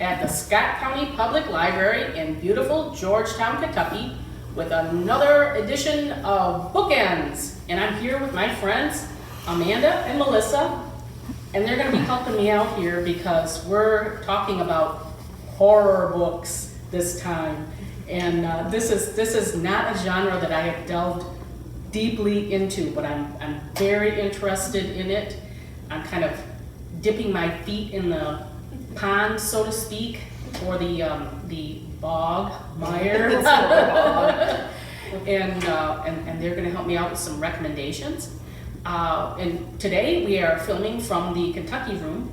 at the Scott County Public Library in beautiful Georgetown, Kentucky, with another edition of Bookends. And I'm here with my friends, Amanda and Melissa, and they're gonna be helping me out here because we're talking about horror books this time. And this is not a genre that I have delved deeply into, but I'm very interested in it. I'm kind of dipping my feet in the pond, so to speak, or the bog mire. and they're going to help me out with some recommendations. And today we are filming from the Kentucky room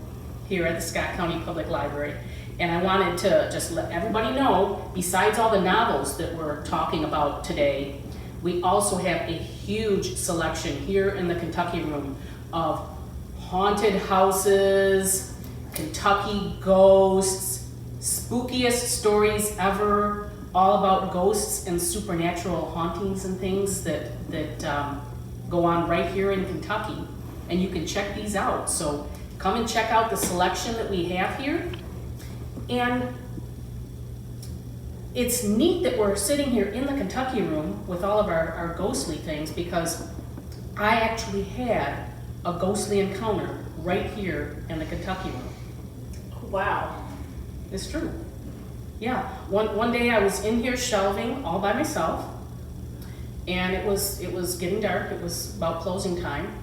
here at the Scott County Public Library. And I wanted to just let everybody know, besides all the novels that we're talking about today, we also have a huge selection here in the Kentucky room of haunted houses, Kentucky ghosts, spookiest stories ever, all about ghosts and supernatural hauntings and things that go on right here in Kentucky. And you can check these out. So come and check out the selection that we have here. And it's neat that we're sitting here in the Kentucky room with all of our ghostly things, because I actually had a ghostly encounter right here in the Kentucky room. Wow. It's true. Yeah, one day I was in here shelving all by myself, and it was getting dark. It was about closing time,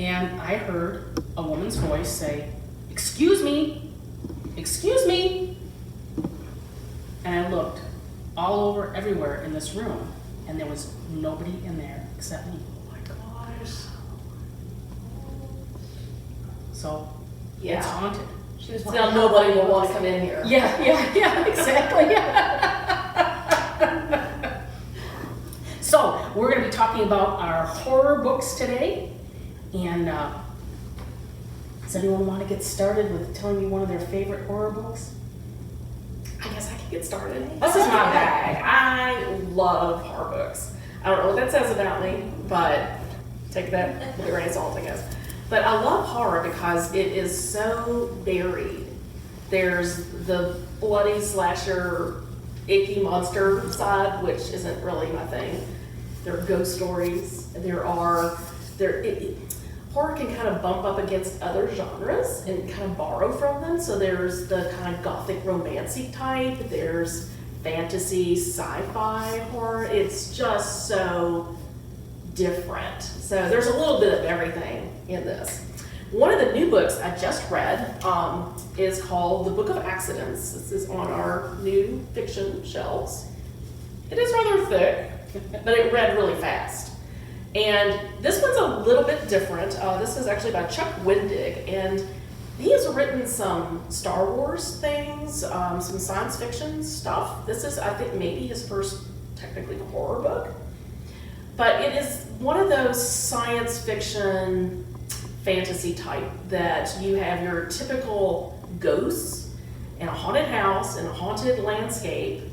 and I heard a woman's voice say, "Excuse me, excuse me." And I looked all over everywhere in this room, and there was nobody in there except me. Oh my gosh. So Yeah. it's haunted. She was now nobody will want to come in here. Yeah, exactly. So we're going to be talking about our horror books today. And does anyone want to get started with telling me one of their favorite horror books? I guess I can get started. This is my bag. I love horror books. I don't know what that says about me, but take that with a grain of salt, I guess. But I love horror because it is so varied. There's the bloody slasher, icky monster side, which isn't really my thing. There are ghost stories. Horror can kind of bump up against other genres and kind of borrow from them. So there's the kind of gothic romancy type. There's fantasy, sci-fi horror. It's just so different. So there's a little bit of everything in this. One of the new books I just read is called The Book of Accidents. This is on our new fiction shelves. It is rather thick, but it read really fast. And this one's a little bit different. This is actually by Chuck Wendig, and he has written some Star Wars things, some science fiction stuff. This is, I think, maybe his first technically horror book. But it is one of those science fiction fantasy type that you have your typical ghosts in a haunted house, in a haunted landscape,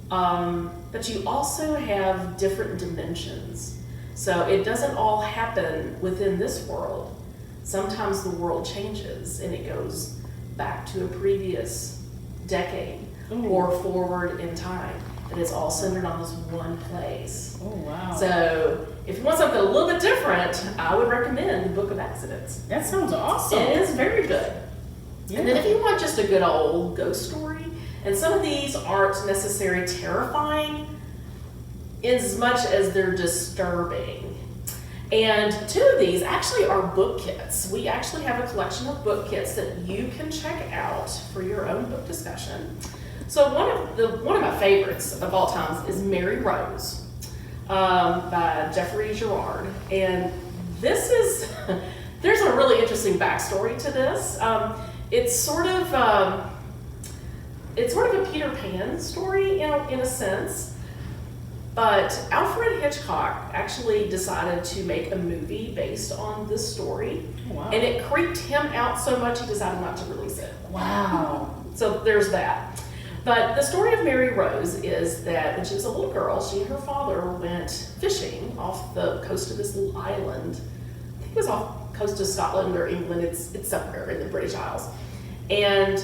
but you also have different dimensions. So it doesn't all happen within this world. Sometimes the world changes and it goes back to a previous decade or forward in time. And it's all centered on this one place. Oh, wow. So if you want something a little bit different, I would recommend The Book of Accidents. That sounds awesome. It is very good. Yeah. And then if you want just a good old ghost story, and some of these aren't necessarily terrifying as much as they're disturbing. And two of these actually are book kits. We actually have a collection of book kits that you can check out for your own book discussion. So one of my favorites of all times is Mary Rose by Gerrard. And this is, there's a really interesting backstory to this. It's sort of a Peter Pan story in a sense. But Alfred Hitchcock actually decided to make a movie based on this story. Wow. And it creeped him out so much he decided not to release it. Wow. So there's that. But the story of Mary Rose is that when she was a little girl, she and her father went fishing off the coast of this little island. I think it was off the coast of Scotland or England. It's somewhere in the British Isles. And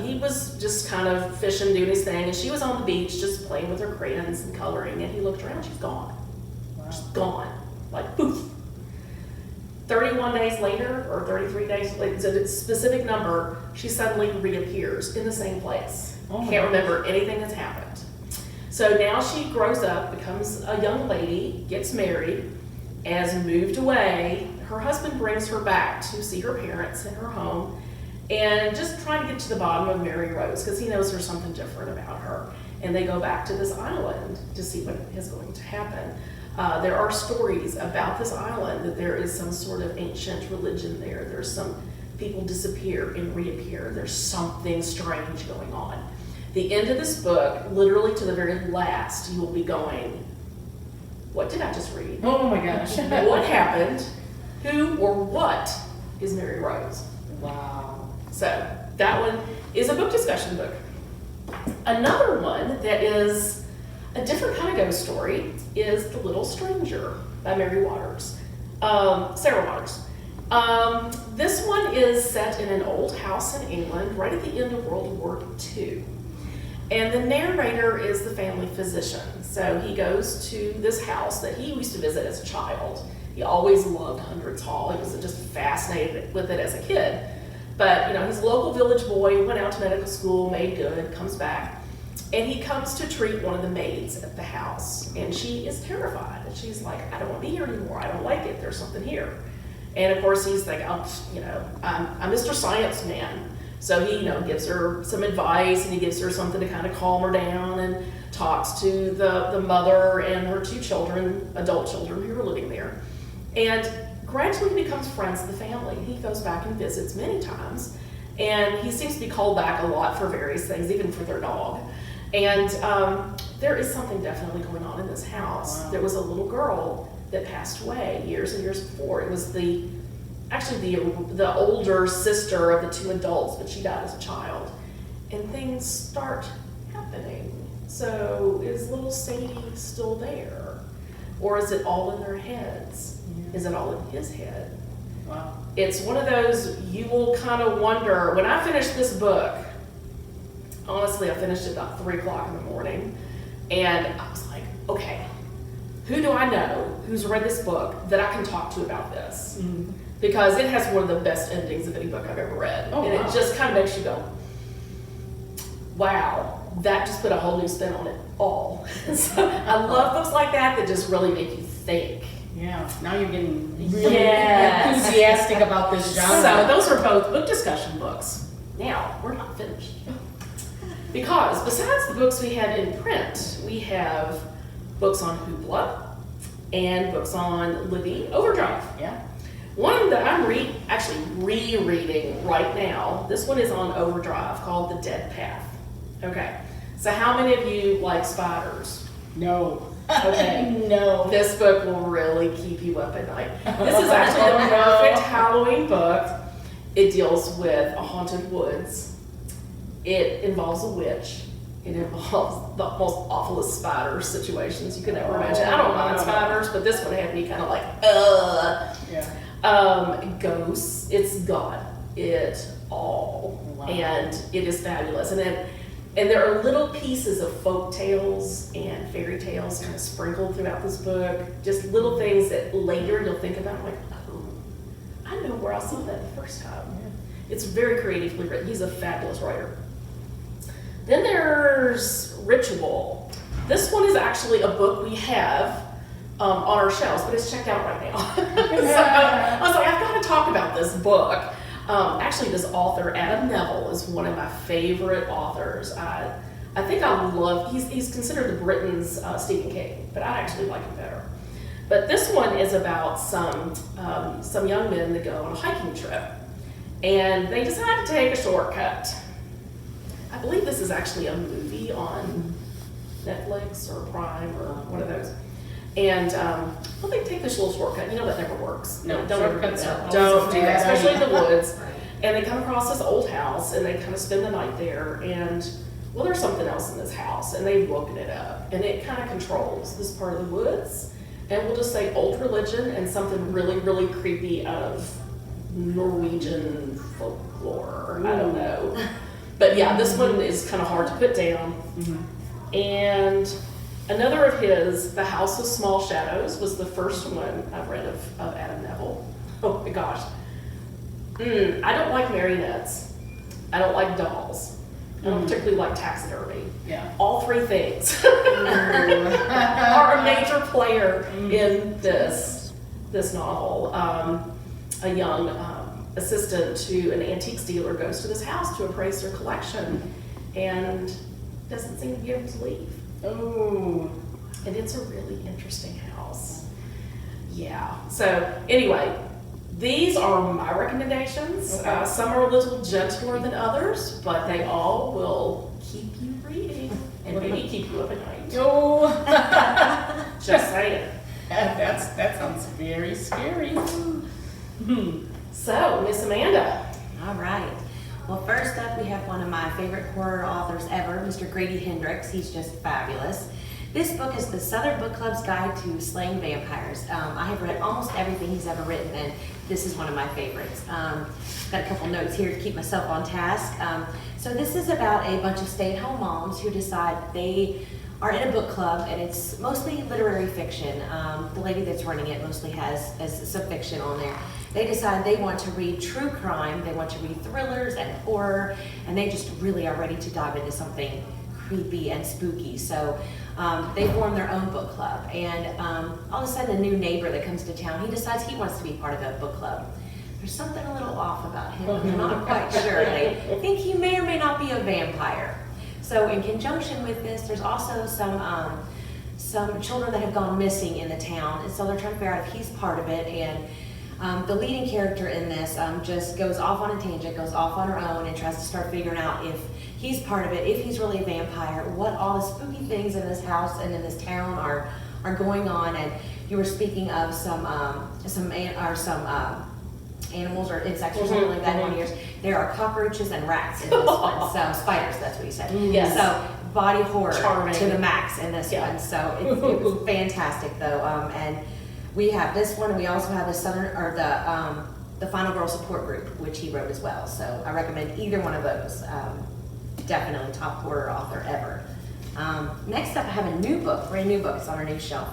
he was just kind of fishing, doing his thing, and she was on the beach just playing with her crayons and coloring, and he looked around, she's gone. Wow. Just gone. Like, poof. 31 days later, or 33 days later, it's a specific number, she suddenly reappears in the same place. Oh my Can't remember anything that's happened. So now she grows up, becomes a young lady, gets married, has moved away. Her husband brings her back to see her parents in her home, and just trying to get to the bottom of Mary Rose, because he knows there's something different about her. And they go back to this island to see what is going to happen. There are stories about this island that there is some sort of ancient religion there. There's some people disappear and reappear. There's something strange going on. The end of this book, literally to the very last, you will be going, what did I just read? Oh my gosh. What happened? Who or what is Mary Rose? Wow. So that one is a book discussion book. Another one that is a different kind of ghost story is The Little Stranger by Mary Waters. Sarah Waters. This one is set in an old house in England right at the end of World War II. And the narrator is the family physician. So he goes to this house that he used to visit as a child. He always loved Hundreds Hall. He was just fascinated with it as a kid. But, you know, he's a local village boy, went out to medical school, made good, comes back. And he comes to treat one of the maids at the house. And she is terrified. And she's like, I don't want to be here anymore. I don't like it. There's something here. And of course, he's like, I'm Mr. Science Man. So he, gives her some advice, and he gives her something to kind of calm her down, and talks to the mother and her 2 children, adult children who are living there. And gradually he becomes friends with the family. He goes back and visits many times, and he seems to be called back a lot for various things, even for their dog. And there is something definitely going on in this house. Wow. There was a little girl that passed away years and years before. It was the older sister of the 2 adults, but she died as a child. And things start happening. So is little Sadie still there? Or is it all in their heads? Yeah. Is it all in his head? Wow. It's one of those you will kind of wonder. When I finished this book, honestly, I finished it about 3 o'clock in the morning, and I was like, okay, who do I know who's read this book that I can talk to about this? Mm-hmm. Because it has one of the best endings of any book I've ever read. Oh, and wow. it just kind of makes you go, wow, that just put a whole new spin on it all. So I love books like that just really make you think. Yeah, now you're getting really Yes. enthusiastic about this genre. So those are both book discussion books. Now, we're not finished. Because besides the books we have in print, we have books on Hoopla and books on Libby Overdrive. Yeah. One that I'm actually rereading right now, this one is on Overdrive, called The Dead Path. Okay, so how many of you like spiders? No. Okay. No. This book will really keep you up at night. This is actually the perfect Halloween book. It deals with a haunted woods. It involves a witch. It involves the most awfulest spider situations you could ever imagine. I don't mind spiders, but this one had me kind of like, Yeah. Ghosts. It's got it all. Wow. And it is fabulous. And there are little pieces of folk tales and fairy tales kind of sprinkled throughout this book. Just little things that later you'll think about, like, oh, I know where I saw that the first time. Yeah. It's very creatively written. He's a fabulous writer. Then there's Ritual. This one is actually a book we have on our shelves, but it's checked out right now. So I was like, I've got to talk about this book. Actually, this author, Adam Neville, is one of my favorite authors. I think I love, he's considered the Britain's Stephen King, but I actually like him better. But this one is about some young men that go on a hiking trip, and they decide to take a shortcut. I believe this is actually a movie on Netflix or Prime or one of those. And well, they take this little shortcut. You know that never works. No, don't ever do shortcuts that. are Don't always do a that, bad especially in the idea. woods. And they come across this old house, and they kind of spend the night there. And well, there's something else in this house, and they've woken it up, and it kind of controls this part of the woods. And we'll just say old religion and something really, really creepy out of Norwegian folklore. I don't know. But yeah, this one is kind of hard to put down. And another of his, The House of Small Shadows, was the first one I've read of Adam Neville. Oh my gosh. I don't like marionettes. I don't like dolls. I don't particularly like taxidermy. Yeah. All three things are a major player in this novel. A young assistant to an antiques dealer goes to this house to appraise their collection and doesn't seem to be able to leave. Oh. And it's a really interesting house. Yeah. So anyway, these are my recommendations. Okay. Some are a little gentler than others, but they all will keep you reading and maybe keep you up at night. Oh. Just saying. That sounds very scary. So, Miss Amanda. All right. Well, first up, we have one of my favorite horror authors ever, Mr. Grady Hendrix. He's just fabulous. This book is the Southern Book Club's Guide to Slaying Vampires. I have read almost everything he's ever written, and this is one of my favorites. Got a couple notes here to keep myself on task. So this is about a bunch of stay-at-home moms who decide they are in a book club, and it's mostly literary fiction. The lady that's running it mostly has some fiction on there. They decide they want to read true crime, they want to read thrillers and horror, and they just really are ready to dive into something creepy and spooky. So they form their own book club, and all of a sudden a new neighbor that comes to town, he decides he wants to be part of a book club. There's something a little off about him, they're not quite sure. They think he may or may not be a vampire. So in conjunction with this, there's also some children that have gone missing in the town, and so they're trying to figure out if he's part of it. And the leading character in this just goes off on a tangent, goes off on her own, and tries to start figuring out if he's part of it, if he's really a vampire, what all the spooky things in this house and in this town are going on. And you were speaking of some animals or insects or something like that in one of yours. There are cockroaches and rats in this one. So spiders, that's what you said. Yes. So body horror Charming. to the max in this one. So it was fantastic though. And we have this one, and we also have the Final Girl Support Group, which he wrote as well. So I recommend either one of those. Definitely top horror author ever. Next up, I have a new book, brand new book. It's on our new shelf.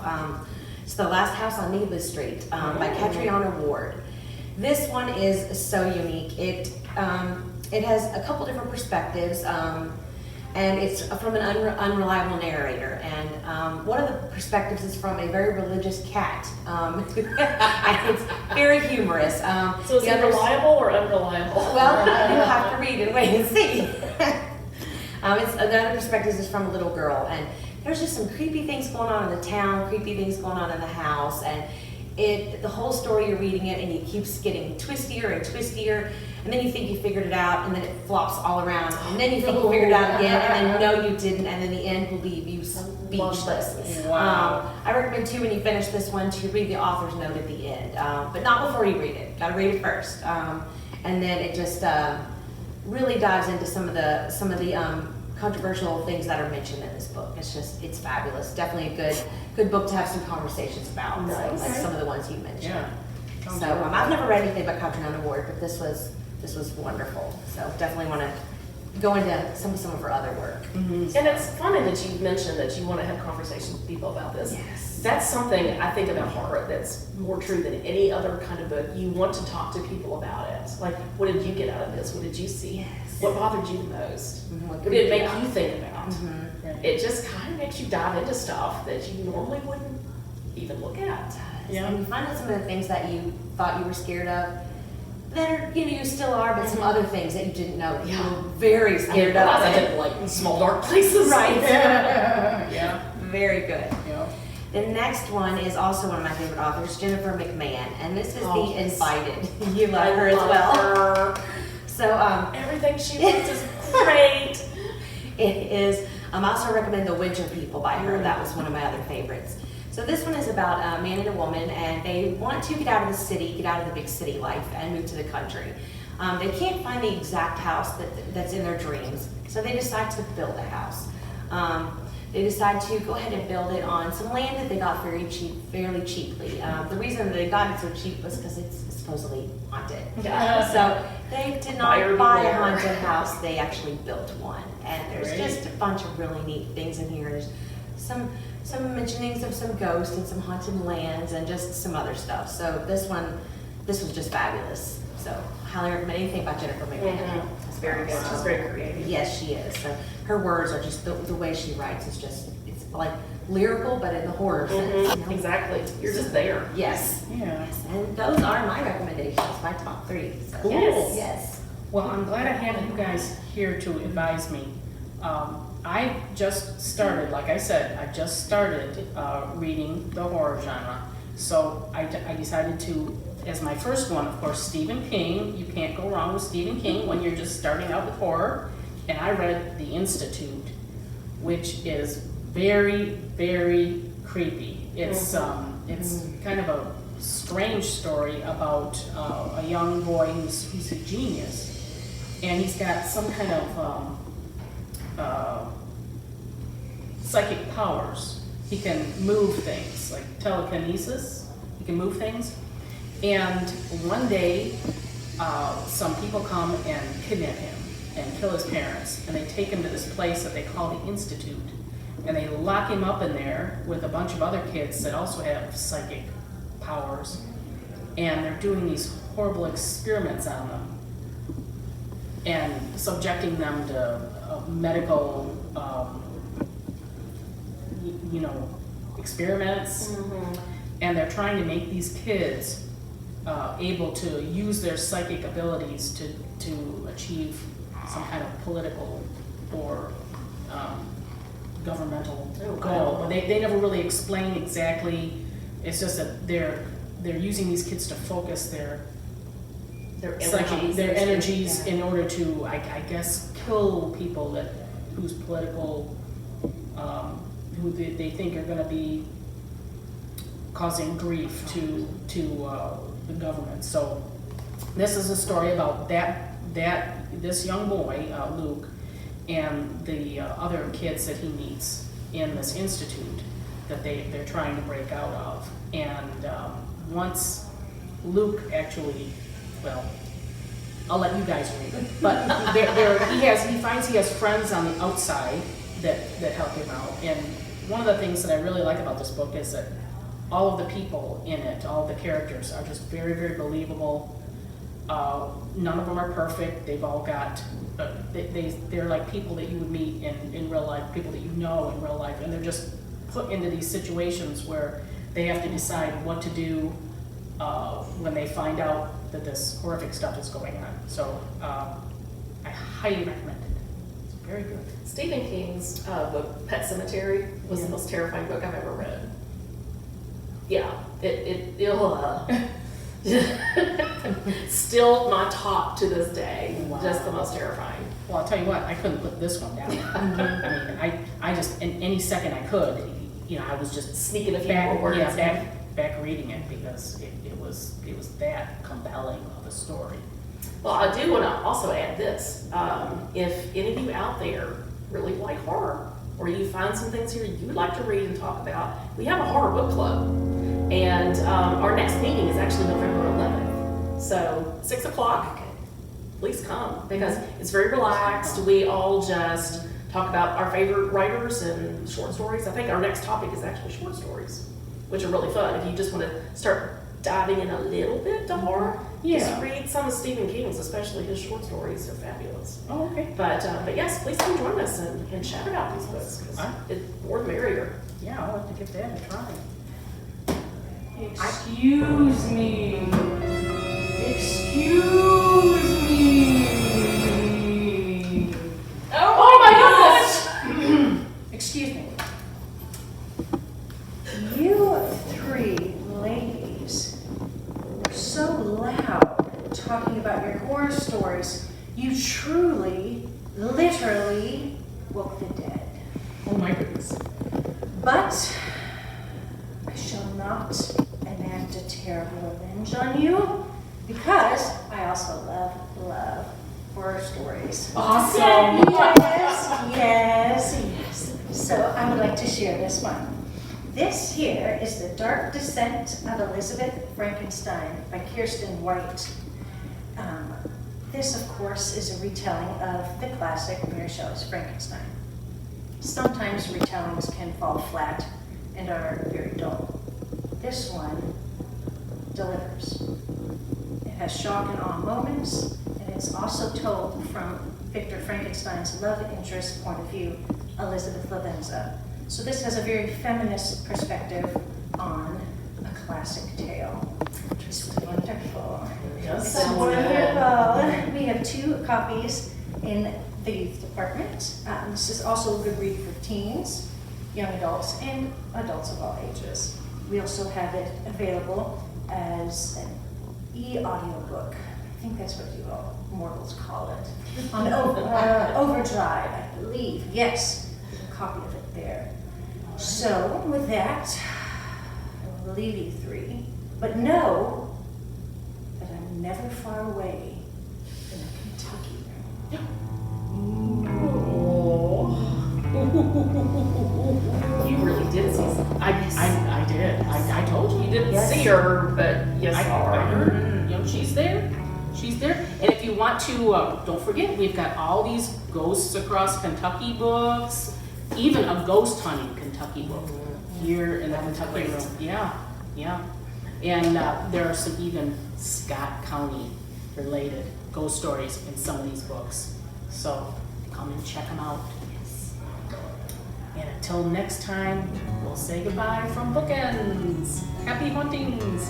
It's The Last House on Needless Street by Catriona Ward. This one is so unique. It has a couple different perspectives, and it's from an unreliable narrator. And one of the perspectives is from a very religious cat. And it's very humorous. So is it reliable or unreliable? Well, you'll have to read and wait and see. The other perspective is from a little girl, and there's just some creepy things going on in the town, creepy things going on in the house, and the whole story, you're reading it and it keeps getting twistier and twistier, and then you think you figured it out, and then it flops all around, and then you think you figured it out again, and then no you didn't, and then the end will leave you speechless. Wow. I recommend too, when you finish this one, to read the author's note at the end, but not before you read it. Gotta read it first, and then it just really dives into some of the controversial things that are mentioned in this book. It's fabulous. Definitely a good book to have some conversations about, Nice. like some of the ones you mentioned. Yeah. So I've never read anything by Catriona Ward, but this was wonderful. So definitely want to go into some of her other work. And it's funny that you mentioned that you want to have conversations with people about this. Yes. That's something I think about horror that's more true than any other kind of book. You want to talk to people about it. Like, what did you get out of this? What did you see? Yes. What bothered you the most? Mhm. What did it make you think about? Right. It just kind of makes you dive into stuff that you normally wouldn't even look at. Yeah. And you find out some of the things that you thought you were scared of that are, you still are, but some other things that you didn't know that you were very scared of. I didn't like small dark places. Right. Yeah. Very good. Yeah. The next one is also one of my favorite authors, Jennifer Mcmahon, and this is Oh, The yes. Invited. You love I her as love well. her. So Everything she writes is great. it is. I also recommend The Winter People by her. That was one of my other favorites. So this one is about a man and a woman, and they want to get out of the city, get out of the big city life, and move to the country. They can't find the exact house that's in their dreams, so they decide to build a house. they decide to go ahead and build it on some land that they got fairly cheaply. The reason they got it so cheap was because it's supposedly haunted. So they did not buy a haunted house, they actually built one. And there's just a bunch of really neat things in here. There's some mentionings of some ghosts and some haunted lands and just some other stuff. So this was just fabulous. So highly recommend anything by Jennifer Mcmahon. It's very good. She's very creative. Yes, she is. So her words are just the way she writes is just, it's like lyrical, but in the horror sense. You know? Exactly. You're just there. Yes. Yeah. Yes. And those are my recommendations, my top 3. So. Cool. Yes. Well, I'm glad I have you guys here to advise me. I just started, like I said, I just started reading the horror genre. So I decided to, as my first one, of course, Stephen King. You can't go wrong with Stephen King when you're just starting out with horror. And I read The Institute, which is very, very creepy. It's kind of a strange story about a young boy who's a genius, and he's got some kind of psychic powers. He can move things, like telekinesis. He can move things. And one day, some people come and kidnap him and kill his parents. And they take him to this place that they call the Institute. And they lock him up in there with a bunch of other kids that also have psychic powers. And they're doing these horrible experiments on them and subjecting them to medical, experiments. And they're trying to make these kids able to use their psychic abilities to achieve some kind of political or governmental goal. But they never really explain exactly. It's just that they're using these kids to focus their energies in order to, I guess, kill people whose political, who they think are going to be causing grief to the government. So this is a story about this young boy, Luke, and the other kids that he meets in this institute that they're trying to break out of. And once Luke actually, well, I'll let you guys read it, but he finds he has friends on the outside that help him out. And one of the things that I really like about this book is that all of the people in it, all of the characters are just very, very believable. None of them are perfect. They've all got, they're like people that you would meet in real life, people that you know in real life, and they're just put into these situations where they have to decide what to do when they find out that this horrific stuff is going on. So I highly recommend it. It's very good. Stephen King's book, Pet Sematary, was the most terrifying book I've ever read. Yeah, still my top to this day. Wow. Just the most terrifying. Well, I'll tell you what, I couldn't put this one down. I mean, I just, in any second I could, I was just sneaking a few more words. Yeah, back reading it because it was that compelling of a story. Well, I do want to also add this. If any of you out there really like horror, or you find some things here you would like to read and talk about, we have a horror book club. And our next meeting is actually November 11th. So 6 o'clock, please come because it's very relaxed. We all just talk about our favorite writers and short stories. I think our next topic is actually short stories, which are really fun. If you just want to start diving in a little bit to horror, just read some of Stephen King's, especially his short stories. They're fabulous. Oh, okay. But yes, please come join us and chat about these books. It's more the merrier. Yeah, I'll have to give that a try. Excuse me. Excuse me. Oh my goodness! Excuse me. You 3 ladies were so loud talking about your horror stories. You truly, literally woke the dead. Oh my goodness. But I shall not enact a terrible revenge on you because I also love horror stories. Awesome. Yes. So I would like to share this one. This here is The Dark Descent of Elizabeth Frankenstein by Kirsten White. This, of course, is a retelling of the classic Mary Shelley's Frankenstein. Sometimes retellings can fall flat and are very dull. This one delivers. It has shock and awe moments, and it's also told from Victor Frankenstein's love interest point of view, Elizabeth Lavenza. So this has a very feminist perspective on a classic tale. It's wonderful. Yes, It's sounds wonderful. We have 2 copies in the youth department. This is also a good read for teens, young adults, and adults of all ages. We also have it available as an e-audiobook. I think that's what you all mortals call it. On Overdrive, I believe. Yes, there's a copy of it there. So with that, I will leave you 3. But know that I'm never far away in the Kentucky room. You really did see some. I did. I told you. You didn't Yes. see her, but you I saw her. heard, she's there. She's there. And if you want to, don't forget, we've got all these Ghosts Across Kentucky books, even a ghost hunting Kentucky book here in the Kentucky room. Yeah, yeah. And there are some even Scott County related ghost stories in some of these books. So come and check them out. And until next time, we'll say goodbye from Bookends. Happy huntings.